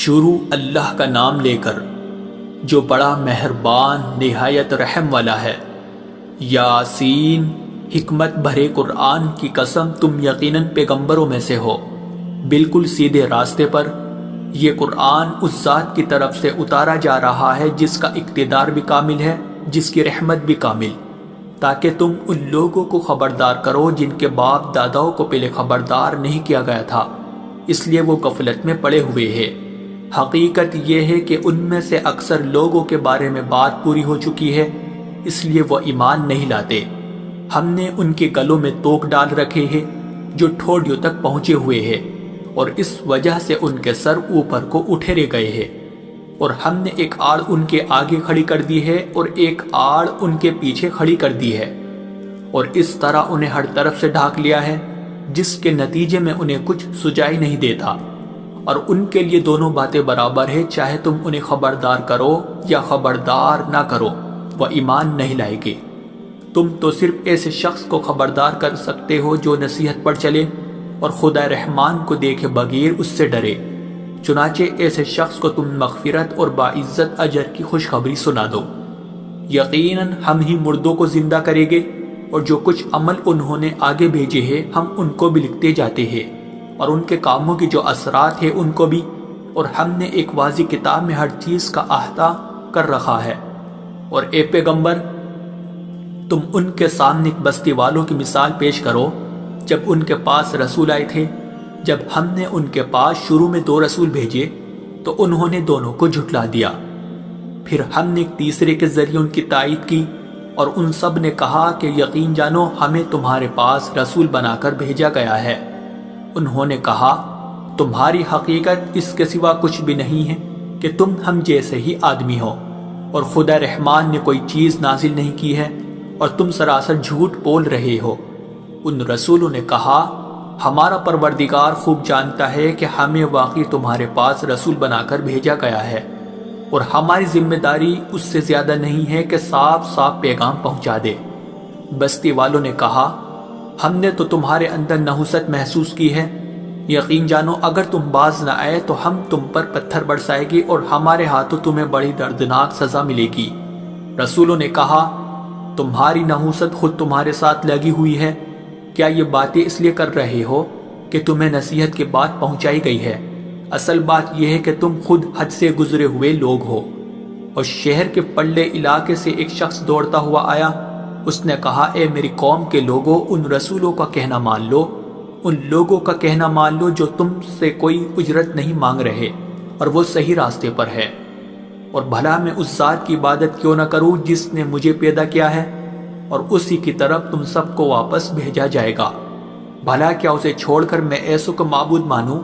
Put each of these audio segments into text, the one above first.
شروع اللہ کا نام لے کر جو بڑا مہربان نہایت رحم والا ہے۔ یاسین، حکمت بھرے قرآن کی قسم، تم یقیناً پیغمبروں میں سے ہو، بالکل سیدھے راستے پر۔ یہ قرآن اس ذات کی طرف سے اتارا جا رہا ہے جس کا اقتدار بھی کامل ہے، جس کی رحمت بھی کامل، تاکہ تم ان لوگوں کو خبردار کرو جن کے باپ داداؤں کو پہلے خبردار نہیں کیا گیا تھا، اس لیے وہ غفلت میں پڑے ہوئے ہیں۔ حقیقت یہ ہے کہ ان میں سے اکثر لوگوں کے بارے میں بات پوری ہو چکی ہے، اس لیے وہ ایمان نہیں لاتے۔ ہم نے ان کے گلوں میں توق ڈال رکھے ہیں جو ٹھوڑیوں تک پہنچے ہوئے ہیں، اور اس وجہ سے ان کے سر اوپر کو اٹھیرے گئے ہیں، اور ہم نے ایک آڑ ان کے آگے کھڑی کر دی ہے اور ایک آڑ ان کے پیچھے کھڑی کر دی ہے، اور اس طرح انہیں ہر طرف سے ڈھانک لیا ہے، جس کے نتیجے میں انہیں کچھ سجائی نہیں دیتا۔ اور ان کے لیے دونوں باتیں برابر ہے، چاہے تم انہیں خبردار کرو یا خبردار نہ کرو، وہ ایمان نہیں لائے گے۔ تم تو صرف ایسے شخص کو خبردار کر سکتے ہو جو نصیحت پر چلے اور خدا رحمان کو دیکھے بغیر اس سے ڈرے، چنانچہ ایسے شخص کو تم مغفرت اور باعزت اجر کی خوشخبری سنا دو۔ یقیناً ہم ہی مردوں کو زندہ کریں گے، اور جو کچھ عمل انہوں نے آگے بھیجے ہیں ہم ان کو بھی لکھتے جاتے ہیں، اور ان کے کاموں کی جو اثرات ہیں ان کو بھی، اور ہم نے ایک واضح کتاب میں ہر چیز کا احاطہ کر رکھا ہے۔ اور اے پیغمبر، تم ان کے سامنے ایک بستی والوں کی مثال پیش کرو جب ان کے پاس رسول آئے تھے۔ جب ہم نے ان کے پاس شروع میں 2 رسول بھیجے تو انہوں نے دونوں کو جھٹلا دیا، پھر ہم نے ایک تیسرے کے ذریعے ان کی تائید کی، اور ان سب نے کہا کہ یقین جانو ہمیں تمہارے پاس رسول بنا کر بھیجا گیا ہے۔ انہوں نے کہا تمہاری حقیقت اس کے سوا کچھ بھی نہیں ہے کہ تم ہم جیسے ہی آدمی ہو، اور خدا رحمان نے کوئی چیز نازل نہیں کی ہے، اور تم سراسر جھوٹ بول رہے ہو۔ ان رسولوں نے کہا ہمارا پروردگار خوب جانتا ہے کہ ہمیں واقعی تمہارے پاس رسول بنا کر بھیجا گیا ہے، اور ہماری ذمہ داری اس سے زیادہ نہیں ہے کہ صاف صاف پیغام پہنچا دے۔ بستی والوں نے کہا ہم نے تو تمہارے اندر نحوست محسوس کی ہے، یقین جانو اگر تم باز نہ آئے تو ہم تم پر پتھر برسائے گی اور ہمارے ہاتھوں تمہیں بڑی دردناک سزا ملے گی۔ رسولوں نے کہا تمہاری نحوست خود تمہارے ساتھ لگی ہوئی ہے، کیا یہ باتیں اس لیے کر رہے ہو کہ تمہیں نصیحت کی بات پہنچائی گئی ہے؟ اصل بات یہ ہے کہ تم خود حد سے گزرے ہوئے لوگ ہو۔ اور شہر کے پلے علاقے سے ایک شخص دوڑتا ہوا آیا، اس نے کہا اے میری قوم کے لوگوں، ان رسولوں کا کہنا مان لو، ان لوگوں کا کہنا مان لو جو تم سے کوئی اجرت نہیں مانگ رہے اور وہ صحیح راستے پر ہے، اور بھلا میں اس ذات کی عبادت کیوں نہ کروں جس نے مجھے پیدا کیا ہے، اور اسی کی طرف تم سب کو واپس بھیجا جائے گا۔ بھلا کیا اسے چھوڑ کر میں ایسوں کو معبود مانوں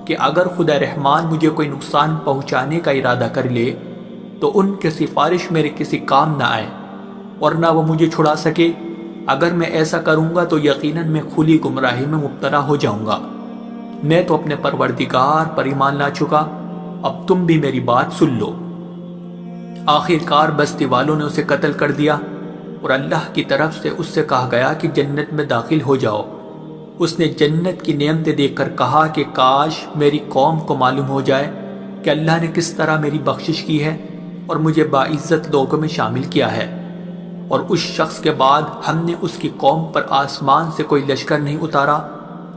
کہ اگر خدا رحمان مجھے کوئی نقصان پہنچانے کا ارادہ کر لے تو ان کی سفارش میرے کسی کام نہ آئے، اور نہ وہ مجھے چھڑا سکے۔ اگر میں ایسا کروں گا تو یقیناً میں کھلی گمراہی میں مبتلا ہو جاؤں گا۔ میں تو اپنے پروردگار پر ایمان لا چکا، اب تم بھی میری بات سن لو۔ آخر کار بستی والوں نے اسے قتل کر دیا، اور اللہ کی طرف سے اس سے کہا گیا کہ جنت میں داخل ہو جاؤ۔ اس نے جنت کی نعمتیں دیکھ کر کہا کہ کاش میری قوم کو معلوم ہو جائے کہ اللہ نے کس طرح میری بخشش کی ہے اور مجھے باعزت لوگوں میں شامل کیا ہے۔ اور اس شخص کے بعد ہم نے اس کی قوم پر آسمان سے کوئی لشکر نہیں اتارا،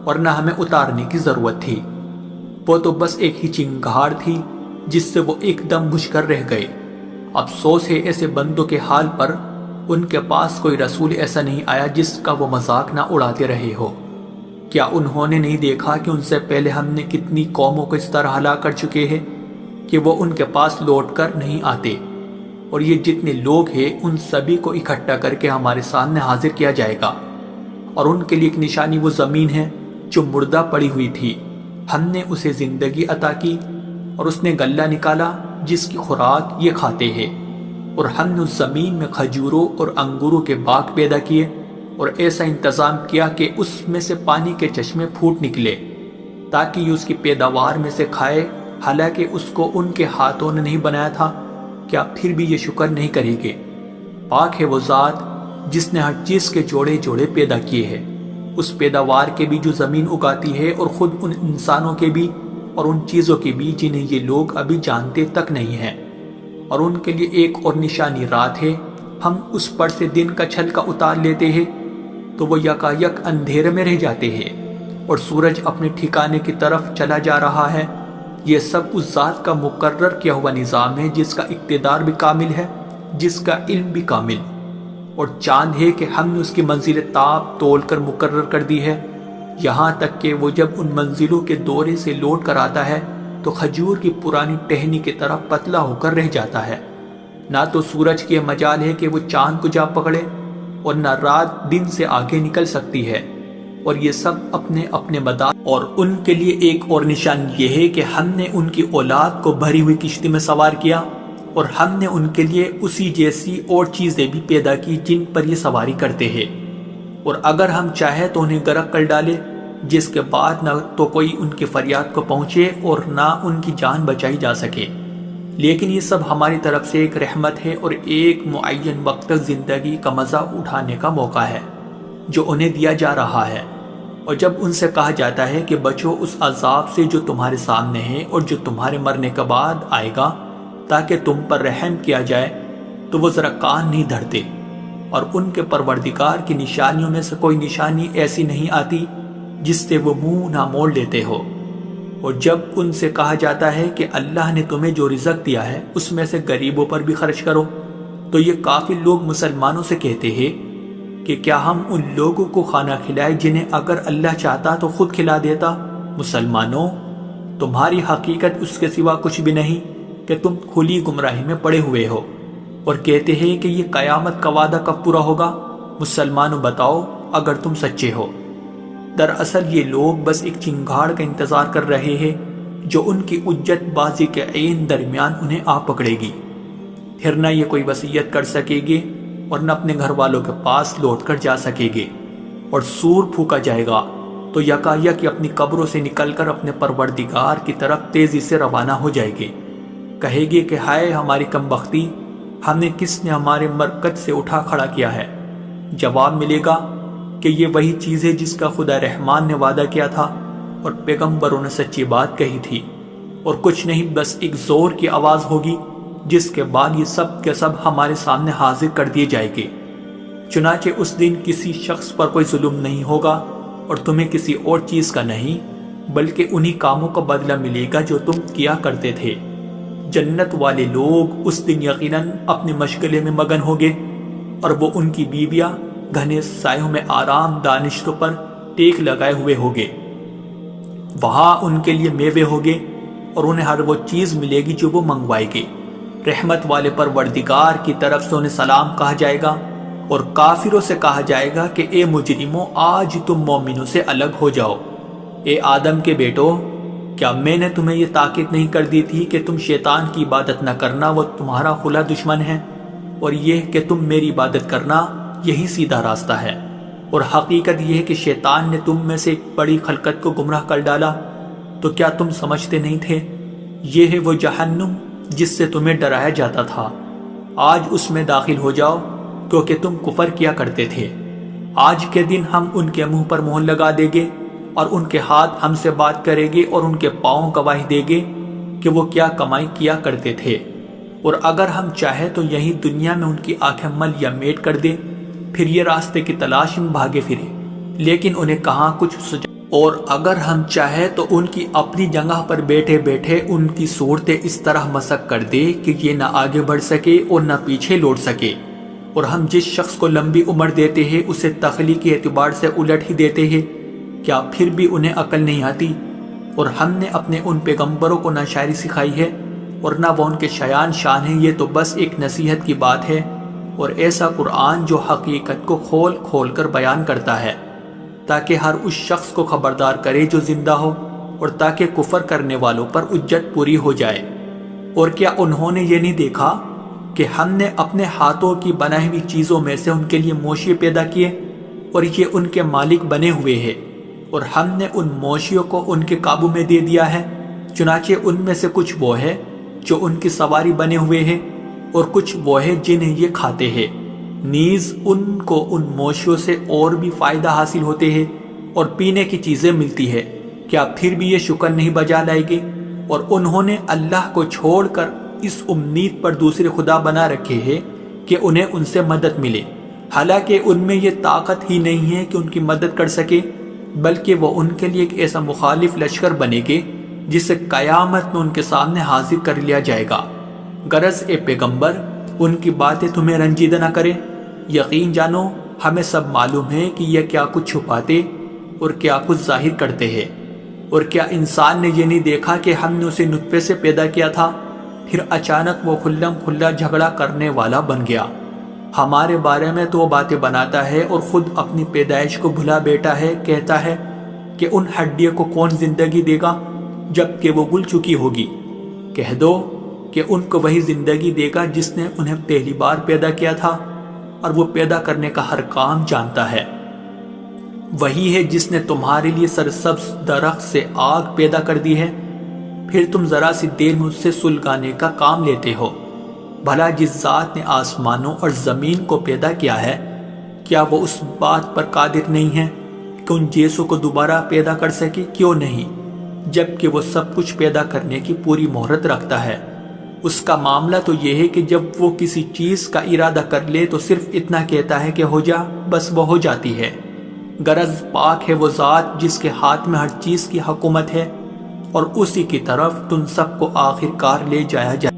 اور نہ ہمیں اتارنے کی ضرورت تھی، وہ تو بس ایک ہی چنگھاڑ تھی جس سے وہ ایک دم بجھ کر رہ گئے۔ افسوس ہے ایسے بندوں کے حال پر، ان کے پاس کوئی رسول ایسا نہیں آیا جس کا وہ مذاق نہ اڑاتے رہے ہو۔ کیا انہوں نے نہیں دیکھا کہ ان سے پہلے ہم نے کتنی قوموں کو اس طرح ہلاک کر چکے ہیں کہ وہ ان کے پاس لوٹ کر نہیں آتے؟ اور یہ جتنے لوگ ہیں ان سبھی کو اکٹھا کر کے ہمارے سامنے حاضر کیا جائے گا، اور ان کے لیے ایک نشانی وہ زمین ہے جو مردہ پڑی ہوئی تھی، ہم نے اسے زندگی عطا کی، اور اس نے غلہ نکالا جس کی خوراک یہ کھاتے ہیں، اور ہم نے اس زمین میں کھجوروں اور انگوروں کے باغ پیدا کیے، اور ایسا انتظام کیا کہ اس میں سے پانی کے چشمے پھوٹ نکلے تاکہ یہ اس کی پیداوار میں سے کھائے، حالانکہ اس کو ان کے ہاتھوں نے نہیں بنایا تھا۔ کیا پھر بھی یہ شکر نہیں کریں گے؟ پاک ہے وہ ذات جس نے ہر چیز کے جوڑے جوڑے پیدا کیے ہیں، اس پیداوار کے بھی جو زمین اگاتی ہے اور خود ان انسانوں کے بھی اور ان چیزوں کی بھی جنہیں یہ لوگ ابھی جانتے تک نہیں ہیں، اور ان کے لیے ایک اور نشانی رات ہے، ہم اس پر سے دن کا چھلکا اتار لیتے ہیں تو وہ یکایک اندھیرے میں رہ جاتے ہیں اور سورج اپنے ٹھکانے کی طرف چلا جا رہا ہے۔ یہ سب اس ذات کا مقرر کیا ہوا نظام ہے جس کا اقتدار بھی کامل ہے، جس کا علم بھی کامل، اور چاند ہے کہ ہم نے اس کی منزل تاب تول کر مقرر کر دی ہے، یہاں تک کہ وہ جب ان منزلوں کے دورے سے لوٹ کر آتا ہے تو کھجور کی پرانی ٹہنی کی طرح پتلا ہو کر رہ جاتا ہے۔ نہ تو سورج کی مجال ہے کہ وہ چاند کو جا پکڑے اور نہ رات دن سے آگے نکل سکتی ہے، اور یہ سب اپنے اپنے مدار، اور ان کے لیے ایک اور نشان یہ ہے کہ ہم نے ان کی اولاد کو بھری ہوئی کشتی میں سوار کیا، اور ہم نے ان کے لیے اسی جیسی اور چیزیں بھی پیدا کی جن پر یہ سواری کرتے ہیں، اور اگر ہم چاہیں تو انہیں غرق کر ڈالے، جس کے بعد نہ تو کوئی ان کی فریاد کو پہنچے اور نہ ان کی جان بچائی جا سکے۔ لیکن یہ سب ہماری طرف سے ایک رحمت ہے اور ایک معین وقت تک زندگی کا مزہ اٹھانے کا موقع ہے جو انہیں دیا جا رہا ہے۔ اور جب ان سے کہا جاتا ہے کہ بچو اس عذاب سے جو تمہارے سامنے ہے اور جو تمہارے مرنے کے بعد آئے گا تاکہ تم پر رحم کیا جائے، تو وہ ذرا کان نہیں دھرتے، اور ان کے پروردگار کی نشانیوں میں سے کوئی نشانی ایسی نہیں آتی جس سے وہ منہ نہ موڑ لیتے ہو۔ اور جب ان سے کہا جاتا ہے کہ اللہ نے تمہیں جو رزق دیا ہے اس میں سے غریبوں پر بھی خرچ کرو، تو یہ کافر لوگ مسلمانوں سے کہتے ہیں کہ کیا ہم ان لوگوں کو کھانا کھلائے جنہیں اگر اللہ چاہتا تو خود کھلا دیتا؟ مسلمانوں، تمہاری حقیقت اس کے سوا کچھ بھی نہیں کہ تم کھلی گمراہی میں پڑے ہوئے ہو، اور کہتے ہیں کہ یہ قیامت کا وعدہ کب پورا ہوگا؟ مسلمانوں بتاؤ اگر تم سچے ہو۔ دراصل یہ لوگ بس ایک چنگاڑ کا انتظار کر رہے ہیں جو ان کی حجت بازی کے عین درمیان انہیں آ پکڑے گی، پھر نہ یہ کوئی وصیت کر سکے گے اور نہ اپنے گھر والوں کے پاس لوٹ کر جا سکے گے، اور سور پھونکا جائے گا تو یکایک اپنی قبروں سے نکل کر اپنے پروردگار کی طرف تیزی سے روانہ ہو جائے گے، کہے گے کہ ہائے ہماری کم بختی، ہمیں کس نے ہمارے مرکز سے اٹھا کھڑا کیا ہے؟ جواب ملے گا کہ یہ وہی چیز ہے جس کا خدا رحمان نے وعدہ کیا تھا اور پیغمبروں نے سچی بات کہی تھی، اور کچھ نہیں، بس ایک زور کی آواز ہوگی جس کے بعد یہ سب کے سب ہمارے سامنے حاضر کر دیے جائیں گے۔ چنانچہ اس دن کسی شخص پر کوئی ظلم نہیں ہوگا اور تمہیں کسی اور چیز کا نہیں، بلکہ انہی کاموں کا بدلہ ملے گا جو تم کیا کرتے تھے۔ جنت والے لوگ اس دن یقیناً اپنی مشغلے میں مگن ہوگے، اور وہ ان کی بیویاں گھنے سایوں میں آرام دانشتوں پر ٹیک لگائے ہوئے ہوگے۔ وہاں ان کے لیے میوے ہوگے اور انہیں ہر وہ چیز ملے گی جو وہ منگوائے گے۔ رحمت والے پروردگار کی طرف سے انہیں سلام کہا جائے گا، اور کافروں سے کہا جائے گا کہ اے مجرموں، آج تم مومنوں سے الگ ہو جاؤ۔ اے آدم کے بیٹو، کیا میں نے تمہیں یہ تاکید نہیں کر دی تھی کہ تم شیطان کی عبادت نہ کرنا، وہ تمہارا کھلا دشمن ہے، اور یہ کہ تم میری عبادت کرنا، یہی سیدھا راستہ ہے۔ اور حقیقت یہ ہے کہ شیطان نے تم میں سے ایک بڑی خلقت کو گمراہ کر ڈالا، تو کیا تم سمجھتے نہیں تھے؟ یہ ہے وہ جہنم جس سے تمہیں ڈرایا جاتا تھا، آج اس میں داخل ہو جاؤ کیونکہ تم کفر کیا کرتے تھے۔ آج کے دن ہم ان کے منہ پر مہر لگا دیں گے، اور ان کے ہاتھ ہم سے بات کریں گے، اور ان کے پاؤں گواہی دیں گے کہ وہ کیا کمائی کیا کرتے تھے۔ اور اگر ہم چاہیں تو یہی دنیا میں ان کی آنکھیں مل یا میٹ کر دیں، پھر یہ راستے کی تلاش میں بھاگے پھرے، لیکن انہیں کہاں کچھ سجا۔ اور اگر ہم چاہیں تو ان کی اپنی جگہ پر بیٹھے بیٹھے ان کی صورتیں اس طرح مسخ کر دے کہ یہ نہ آگے بڑھ سکے اور نہ پیچھے لوٹ سکے۔ اور ہم جس شخص کو لمبی عمر دیتے ہیں اسے تخلیقی اعتبار سے الٹ ہی دیتے ہیں، کیا پھر بھی انہیں عقل نہیں آتی؟ اور ہم نے اپنے ان پیغمبروں کو نہ شاعری سکھائی ہے اور نہ وہ ان کے شایان شان ہیں، یہ تو بس ایک نصیحت کی بات ہے، اور ایسا قرآن جو حقیقت کو کھول کھول کر بیان کرتا ہے تاکہ ہر اس شخص کو خبردار کرے جو زندہ ہو، اور تاکہ کفر کرنے والوں پر حجت پوری ہو جائے۔ اور کیا انہوں نے یہ نہیں دیکھا کہ ہم نے اپنے ہاتھوں کی بنائی ہوئی چیزوں میں سے ان کے لیے موشی پیدا کیے، اور یہ ان کے مالک بنے ہوئے ہیں، اور ہم نے ان موشیوں کو ان کے قابو میں دے دیا ہے، چنانچہ ان میں سے کچھ وہ ہے جو ان کی سواری بنے ہوئے ہیں، اور کچھ وہ ہے جنہیں یہ کھاتے ہیں۔ نیز ان کو ان موشیوں سے اور بھی فائدہ حاصل ہوتے ہیں اور پینے کی چیزیں ملتی ہے، کیا پھر بھی یہ شکر نہیں بجا لائے گے؟ اور انہوں نے اللہ کو چھوڑ کر اس امید پر دوسرے خدا بنا رکھے ہیں کہ انہیں ان سے مدد ملے، حالانکہ ان میں یہ طاقت ہی نہیں ہے کہ ان کی مدد کر سکے، بلکہ وہ ان کے لیے ایک ایسا مخالف لشکر بنے گے جسے قیامت میں ان کے سامنے حاضر کر لیا جائے گا۔ غرض اے پیغمبر، ان کی باتیں تمہیں رنجیدہ نہ کریں۔ یقین جانو ہمیں سب معلوم ہے کہ یہ کیا کچھ چھپاتے اور کیا کچھ ظاہر کرتے ہیں۔ اور کیا انسان نے یہ نہیں دیکھا کہ ہم نے اسے نطفے سے پیدا کیا تھا، پھر اچانک وہ کھلم کھلا جھگڑا کرنے والا بن گیا۔ ہمارے بارے میں تو وہ باتیں بناتا ہے اور خود اپنی پیدائش کو بھلا بیٹھا ہے، کہتا ہے کہ ان ہڈیوں کو کون زندگی دے گا جب کہ وہ گل چکی ہوگی۔ کہہ دو کہ ان کو وہی زندگی دے گا جس نے انہیں پہلی بار پیدا کیا تھا، اور وہ پیدا کرنے کا ہر کام جانتا ہے۔ وہی ہے جس نے تمہارے لیے سرسبز درخت سے آگ پیدا کر دی ہے، پھر تم ذرا سی دیر میں اس سے سلگانے کا کام لیتے ہو۔ بھلا جس ذات نے آسمانوں اور زمین کو پیدا کیا ہے، کیا وہ اس بات پر قادر نہیں ہے کہ ان جیسوں کو دوبارہ پیدا کر سکے؟ کیوں نہیں، جبکہ وہ سب کچھ پیدا کرنے کی پوری مہرت رکھتا ہے۔ اس کا معاملہ تو یہ ہے کہ جب وہ کسی چیز کا ارادہ کر لے تو صرف اتنا کہتا ہے کہ ہو جا، بس وہ ہو جاتی ہے۔ غرض پاک ہے وہ ذات جس کے ہاتھ میں ہر چیز کی حکومت ہے، اور اسی کی طرف تم سب کو آخر کار لے جایا جائے۔